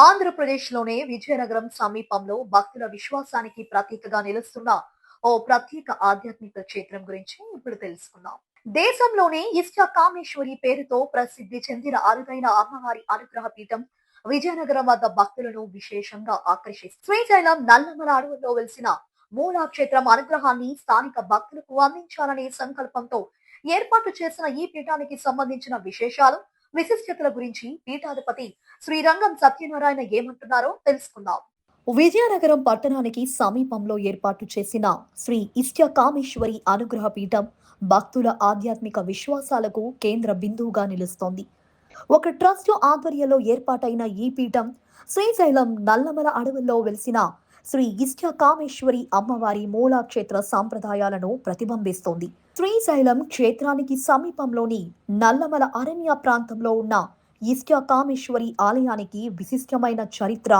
ఆంధ్రప్రదేశ్‌లోనే విజయనగరం సమీపంలో భక్తుల విశ్వాసానికి ప్రతీకగా నిలుస్తున్న ఓ ప్రత్యేక ఆధ్యాత్మిక క్షేత్రం గురించి ఇప్పుడు తెలుసుకుందాం. దేశంలోనే ఇష్టకామేశ్వరి పేరుతో ప్రసిద్ధి చెందిన అరుదైన అమ్మవారి అనుగ్రహ పీఠం విజయనగరం వద్ద భక్తులను విశేషంగా ఆకర్షిస్తుంది. శ్రీశైలం నల్లమల అడవుల్లో వెలిసిన మూలాక్షేత్రం అనుగ్రహాన్ని స్థానిక భక్తులకు అందించాలనే సంకల్పంతో ఏర్పాటు చేసిన ఈ పీఠానికి సంబంధించిన విశేషాలు, విశిష్టతల గురించి పీఠాధిపతి శ్రీరంగం సత్యనారాయణ ఏమంటున్నారో తెలుసుకుందాం. విజయనగరం పట్టణానికి సమీపంలో ఏర్పాటు చేసిన శ్రీ ఇష్టకామేశ్వరి అనుగ్రహ పీఠం భక్తుల ఆధ్యాత్మిక విశ్వాసాలకు కేంద్ర బిందువుగా నిలుస్తోంది. ఒక ట్రస్ట్ ఆధ్వర్యంలో ఏర్పాటైన ఈ పీఠం శ్రీశైలం నల్లమల అడవుల్లో వెలిసిన శ్రీ ఇష్టకామేశ్వరి అమ్మవారి మూలాక్షేత్ర సాంప్రదాయాలను ప్రతిబింబిస్తోంది. శ్రీశైలం క్షేత్రానికి సమీపంలోని నల్లమల అరణ్య ప్రాంతంలో ఉన్న ఇష్టకామేశ్వరి ఆలయానికి విశిష్టమైన చరిత్ర,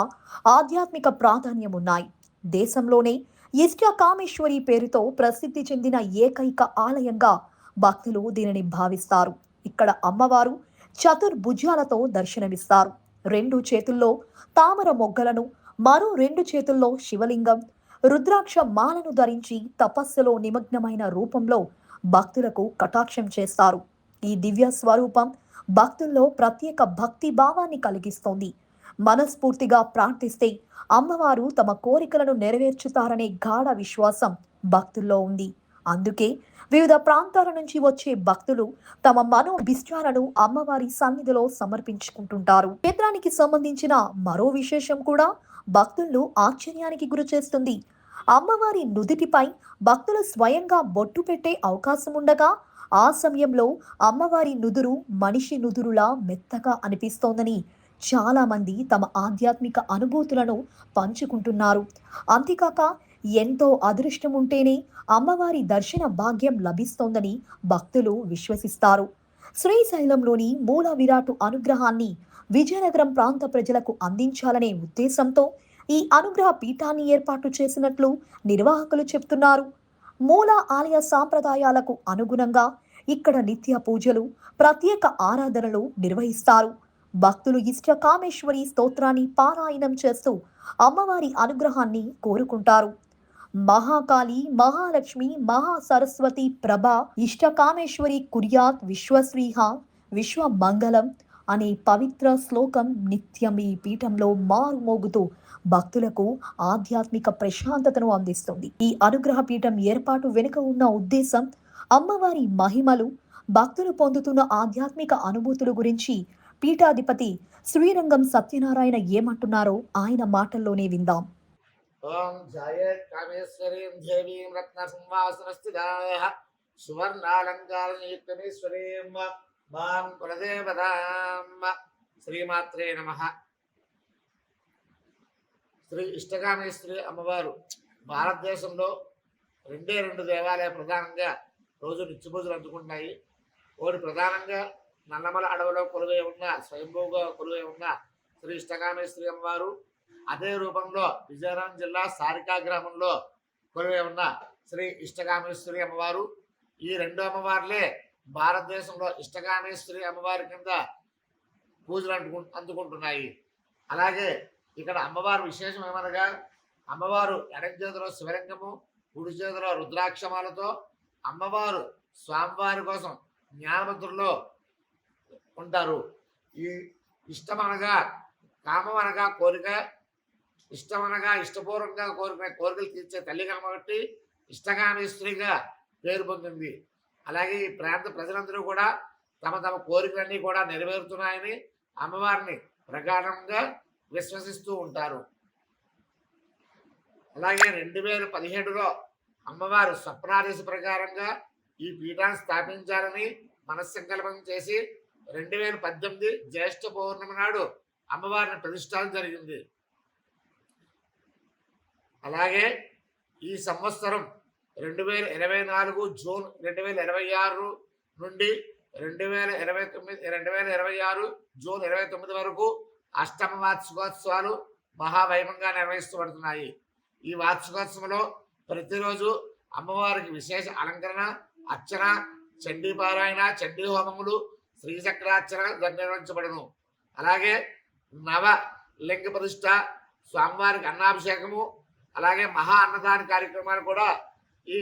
ఆధ్యాత్మిక ప్రాధాన్యం ఉన్నాయి. దేశంలోనే ఇష్టకామేశ్వరి పేరుతో ప్రసిద్ధి చెందిన ఏకైక ఆలయంగా భక్తులు దీనిని భావిస్తారు. ఇక్కడ అమ్మవారు చతుర్భుజాలతో దర్శనమిస్తారు. 2 చేతుల్లో తామర మొగ్గలను, మరో 2 చేతుల్లో శివలింగం, రుద్రాక్ష మాలను ధరించి తపస్సులో నిమగ్నమైన రూపంలో భక్తులకు కటాక్షం చేస్తారు. ఈ దివ్య స్వరూపం భక్తుల్లో ప్రత్యేక భక్తి భావాన్ని కలిగిస్తోంది. మనస్ఫూర్తిగా ప్రార్థిస్తే అమ్మవారు తమ కోరికలను నెరవేర్చుతారనే గాఢ విశ్వాసం భక్తుల్లో ఉంది. అందుకే వివిధ ప్రాంతాల నుంచి వచ్చే భక్తులు తమ మనోభిష్టాలను అమ్మవారి సన్నిధిలో సమర్పించుకుంటుంటారు. క్షేత్రానికి సంబంధించిన మరో విశేషం కూడా భక్తులను ఆశ్చర్యానికి గురిచేస్తుంది. అమ్మవారి నుదిటిపై భక్తులు స్వయంగా బొట్టు పెట్టే అవకాశం ఉండగా ఆ సమయంలో అమ్మవారి నుదురు మనిషి నుదురులా మెత్తగా అనిపిస్తోందని చాలా మంది తమ ఆధ్యాత్మిక అనుభూతులను పంచుకుంటున్నారు. అంతేకాక ఎంతో అదృష్టం ఉంటేనే అమ్మవారి దర్శన భాగ్యం లభిస్తోందని భక్తులు విశ్వసిస్తారు. శ్రీశైలంలోని మూల విరాటు అనుగ్రహాన్ని విజయనగరం ప్రాంత ప్రజలకు అందించాలనే ఉద్దేశంతో ఈ అనుగ్రహ పీఠాన్ని ఏర్పాటు చేసినట్లు నిర్వాహకులు చెబుతున్నారు. మూల ఆలయ సాంప్రదాయాలకు అనుగుణంగా ఇక్కడ నిత్య పూజలు, ప్రత్యేక ఆరాధనలు నిర్వహిస్తారు. భక్తులు ఇష్టకామేశ్వరి స్తోత్రాన్ని పారాయణం చేస్తూ అమ్మవారి అనుగ్రహాన్ని కోరుకుంటారు. మహాకాళి, మహాలక్ష్మి, మహాసరస్వతి ప్రభ ఇష్టకామేశ్వరి కుర్యాత్ విశ్వశ్రీహ విశ్వమంగళం అనే పవిత్ర శ్లోకం నిత్యం ఈ పీఠంలో మారుమోగుతూ భక్తులకు ఆధ్యాత్మిక ప్రశాంతతను అందిస్తుంది. ఈ అనుగ్రహ పీఠం ఏర్పాటు వెనుక ఉన్న ఉద్దేశం, అమ్మవారి మహిమలు, భక్తులు పొందుతున్న ఆధ్యాత్మిక అనుభూతుల గురించి పీఠాధిపతి శ్రీరంగం సత్యనారాయణ ఏమంటున్నారో ఆయన మాటల్లోనే విందాం. ఓం జయ కామేశ్వరీం దేవీం రత్న సింహాసనస్థితాః సువర్ణాలంకారనియుక్తమేశ్వరీం మాం కులదేవతాం. శ్రీమాత్రే నమః. శ్రీ ఇష్టకామేశ్వరి అమ్మవారు భారతదేశంలో 2 దేవాలయాలు ప్రధానంగా రోజు నిత్య పూజలు అందుకుంటున్నాయి. ఒకటి ప్రధానంగా నల్లమల అడవిలో కొలువై ఉన్న, స్వయంభూగా కొలువై ఉన్న శ్రీ ఇష్టకామేశ్వరి అమ్మవారు, అదే రూపంలో విజయనగరం జిల్లా సారికా గ్రామంలో కొలువై ఉన్న శ్రీ ఇష్టకామేశ్వరి అమ్మవారు. ఈ 2 అమ్మవార్లే భారతదేశంలో ఇష్టకామేశ్వరి అమ్మవారి కింద పూజలు అందుకుంటున్నాయి. అలాగే ఇక్కడ అమ్మవారు విశేషం ఏమనగా, అమ్మవారు ఎడమ చేతిలో శివలింగము, కుడి చేతిలో రుద్రాక్షమాలతో అమ్మవారు స్వామివారి కోసం జ్ఞానముద్రలో ఉంటారు. ఈ ఇష్టం అనగా కామం అనగా కోరిక, ఇష్టం అనగా ఇష్టపూర్వకంగా కోరికలు తీర్చే తల్లి కాబట్టి ఇష్టకామేశ్వరిగా పేరు పొందింది. అలాగే ఈ ప్రాంత ప్రజలందరూ కూడా తమ తమ కోరికలన్నీ కూడా నెరవేరుతున్నాయని అమ్మవారిని ప్రగాఢంగా విశ్వసిస్తూ ఉంటారు. అలాగే 2017లో అమ్మవారు స్వప్నాదేశ ప్రకారంగా ఈ పీఠాన్ని స్థాపించాలని మనస్సంకల్పం చేసి 2018 జ్యేష్ఠ పౌర్ణమి నాడు అమ్మవారిని ప్రతిష్ఠాపన జరిగింది. అలాగే ఈ సంవత్సరం 2024 జూన్ 2026 నుండి 2026 జూన్ 29 వరకు అష్టమ వార్షికోత్సవాలు మహావైభవంగా నిర్వహించబడుతున్నాయి. ఈ వార్షికోత్సవంలో ప్రతిరోజు అమ్మవారికి విశేష అలంకరణ, అర్చన, చండీపారాయణ, చండీ హోమములు, శ్రీచక్రార్చన నిర్వహించబడును. అలాగే నవ లింగ ప్రతిష్ఠ, స్వామివారికి అన్నాభిషేకము, అలాగే మహా అన్నదాన కార్యక్రమాలు కూడా ఈ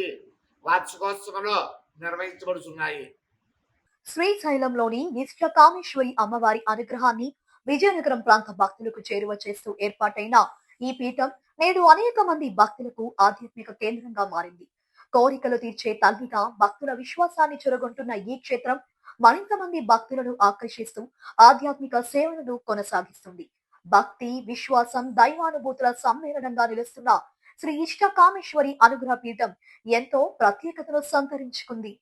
వార్షికోత్సవంలో నిర్వహించబడుతున్నాయి. శ్రీశైలంలోని నిష్ఠ కామేశ్వరి అమ్మవారి అనుగ్రహాన్ని విజయనగరం ప్రాంత భక్తులకు చేరువ చేస్తూ ఏర్పాటైన ఈ పీఠం నేడు అనేక మంది భక్తులకు ఆధ్యాత్మిక కేంద్రంగా మారింది. కోరికలు తీర్చే తల్లిగా భక్తుల విశ్వాసాన్ని చొరగొంటున్న ఈ క్షేత్రం మరింత మంది భక్తులను ఆకర్షిస్తూ ఆధ్యాత్మిక సేవలను కొనసాగిస్తుంది. భక్తి, విశ్వాసం, దైవానుభూతుల సమ్మేళనంగా నిలుస్తున్న శ్రీ ఇష్ట కామేశ్వరి అనుగ్రహ పీఠం ఎంతో ప్రత్యేకతను సంతరించుకుంది.